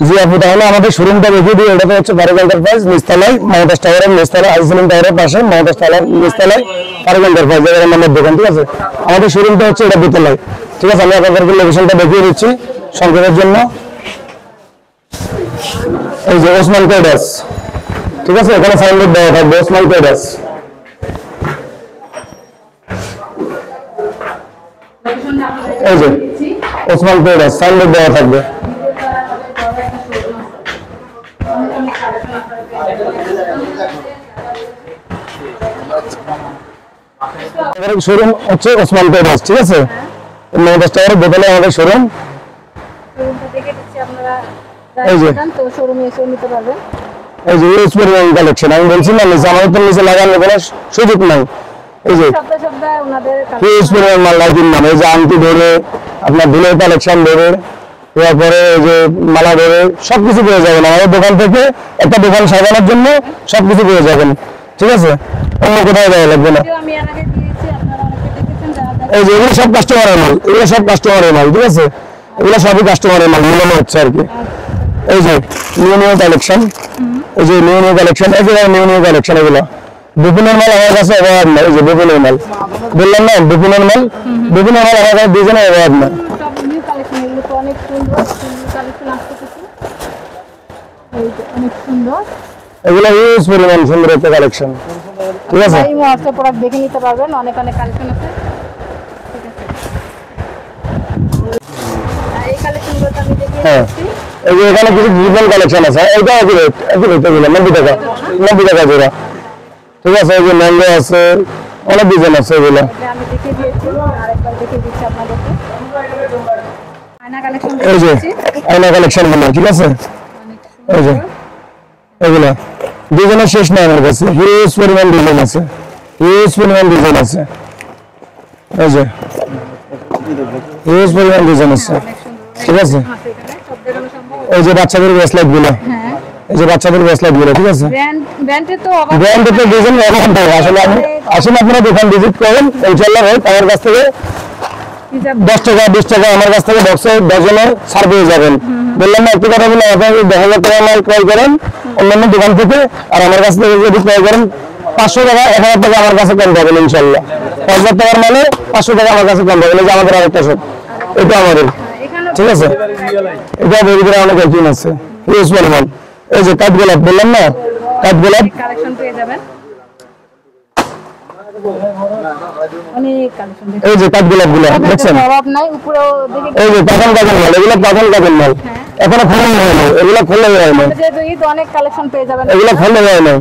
জি আপু, তাহলে আমাদের শোরুমটা দেখিয়ে দিই। এটা হচ্ছে ফারুক এন্টারপ্রাইজ, নিচতলায় মমতাজ টাওয়ারের নিচতলায়, আইসিএম টাওয়ারের পাশে মমতাজ টাওয়ার নিচতলায় ফারুক এন্টারপ্রাইজ এর নামের দোকান। ঠিক আছে, আমাদের শোরুমটা হচ্ছে এটা দোতলায়। ঠিক আছে, আমি আপনাদেরকে লোকেশনটা দেখিয়ে দিচ্ছি সংক্ষেপের জন্য। এই যে ওসমান ট্রেডার্স, ঠিক আছে, এখানে সাইনবোর্ড দেওয়া থাকবে ওসমান ট্রেডার্স। এই যে ওসমান ট্রেডার্স সাইনবোর্ড দেওয়া থাকবে। শোরুম হচ্ছে ওসমান ট্রেডার্স। ঠিক আছে, মমতাজ টাওয়ারের দোতলায় আমাদের শোরুম। এই যে এই যে এক্সপেরিমেন্ট কালেকশন আমি বলছিলাম নিচে, আমাদের তো নিচে লাগানোর কোনো সুযোগ নাই। এই যে এক্সপেরিমেন্ট মাল লাইটিং নাম, এই যে আংটি ধরে আপনার ধুলের কালেকশন ধরে, তারপরে এই যে মালা ধরে সবকিছু পেয়ে যাবেন আমাদের দোকান থেকে। একটা দোকান সাজানোর জন্য সবকিছু পেয়ে যাবেন। ঠিক আছে, অন্য কোথাও যাওয়া লাগবে না। এই যে এগুলো সব কাস্টমারের মাল, এগুলো সব কাস্টমারের মাল। ঠিক আছে, এগুলো সবই কাস্টমারের মাল মনে হচ্ছে আর কি। এই যে নিউ কালেকশন, এই যে নিউ কালেকশন, একেবারে নিউ কালেকশন। এগুলো বিপিনের মাল আমার কাছে অভাব না। এই যে বিপিনের মাল বললাম না, বিপিনের মাল, বিপিনের মাল আমার কাছে ডিজাইনের অভাব না। এগুলো ইউজ পরিমাণ সুন্দর একটা কালেকশন। ঠিক আছে, দেখে নিতে পারবেন, অনেক অনেক কালেকশন আছে। হ্যাঁ, এই যে এখানে কিছু ডিজাইন কালেকশন আছে। এইটা একই রেট, একই রেট। এগুলো 90 টাকা, 90 টাকা জোড়া। ঠিক আছে, এই যে ম্যাঙ্গো আছে, অনেক ডিজাইন আছে এগুলো। এই যে আয়না কালেকশন গুলো। ঠিক আছে, এই যে এগুলো ডিজাইনের শেষ নাই আমার কাছে, হিউজ পরিমাণ ডিজাইন আছে, হিউজ পরিমাণ ডিজাইন আছে। এই যে হিউজ পরিমাণ ডিজাইন আছে। ঠিক আছে, এই যে বাচ্চাদের ব্রেসলেট গুলো, এই যে বাচ্চাদের ব্রেসলেট গুলো। ঠিক আছে, ব্র্যান্ডে তো ডিজাইন এরকম থাকে। আসলে আপনারা দোকান ভিজিট করেন, ইনশাআল্লাহ আমার কাছ থেকে 10 টাকা 20 টাকা আমার কাছ থেকে বক্সে ডজনে ছাড় পেয়ে যাবেন। বললাম না একটু কথা বলে, আপনারা 10,000 টাকা মাল ক্রয় করেন অন্যান্য দোকান থেকে, আর আমার কাছ থেকে যদি ক্রয় করেন 500 টাকা 1000 টাকা আমার কাছে কম পাবেন ইনশাআল্লাহ। 5000 টাকার মানে 500 টাকা আমার কাছে কম পাবেন। এই যে আমাদের আরেকটা শপ, এটা আমাদের। ঠিক আছে, এটা বেরিয়ে অনেক আইটেম আছে, হিউজ পরিমাণ। এই যে কাঠ গোলাপ বললাম না, কাঠ গোলাপ কালেকশন পেয়ে যাবেন অনেক কালেকশন। এই যে কাঠ গোলাপ গুলো দেখছেন, অভাব নাই। উপরেও দেখে এই যে কাঁঠাল কাঁঠাল মাল, এগুলো কাঁঠাল কাঁঠাল মাল, এখনো খোলা হয় না, এগুলো খোলা হয় না, যেহেতু ঈদ অনেক কালেকশন পেয়ে যাবেন, এগুলো খোলা হয় না।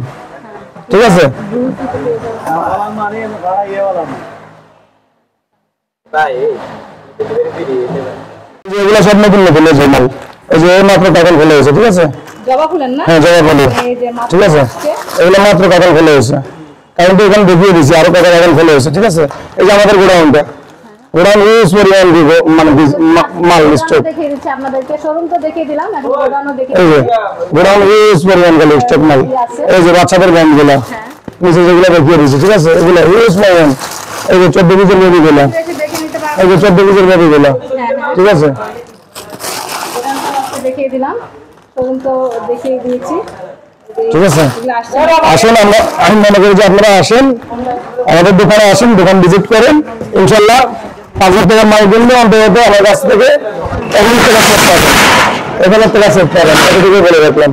ঠিক আছে, এগুলো সব নতুন নতুন এই যে মাল, এই যে মাত্র কাঁঠাল খোলা হয়েছে। ঠিক আছে, জবা ফুলেন না? হ্যাঁ জবা ফুল। ঠিক আছে, এগুলো মাত্র কাঁঠাল খোলা হয়েছে, কারণ তো এখানে দেখিয়ে দিচ্ছি আরো কাঁঠাল খোলা হয়েছে। ঠিক আছে, এই যে আমাদের গোডাউনটা, গোডাউন ইউজ পরিমাণ মানে মাল স্টক দেখিয়ে দিচ্ছি আপনাদেরকে। শোরুম তো দেখিয়ে দিলাম, এখন গোডাউনও দেখিয়ে এই যে গোডাউন ইউজ পরিমাণ গেল স্টক মাল। এই যে বাচ্চাদের ব্যান্ড গুলা নিচে যেগুলো দেখিয়ে দিচ্ছি। ঠিক আছে, এগুলো ইউজ পরিমাণ। এই যে 14 পিসের বেবি গুলা, এই যে 14 পিসের বেবি গুলা। ঠিক আছে, দেখিয়ে দিলাম, শোরুম তো দেখিয়ে দিয়েছি। ঠিক আছে, আসেন, আমি মনে করি যে আপনারা আসেন, আমাদের দোকানে আসেন, দোকান ভিজিট করেন। ইনশাল্লাহ 5,000 টাকা মাল কিনলে অন্তত আমার কাছ থেকে 1,000 টাকা সেভ পাবেন, 1,000 টাকা সেভ পাবেন, এটুকু বলে রাখলাম।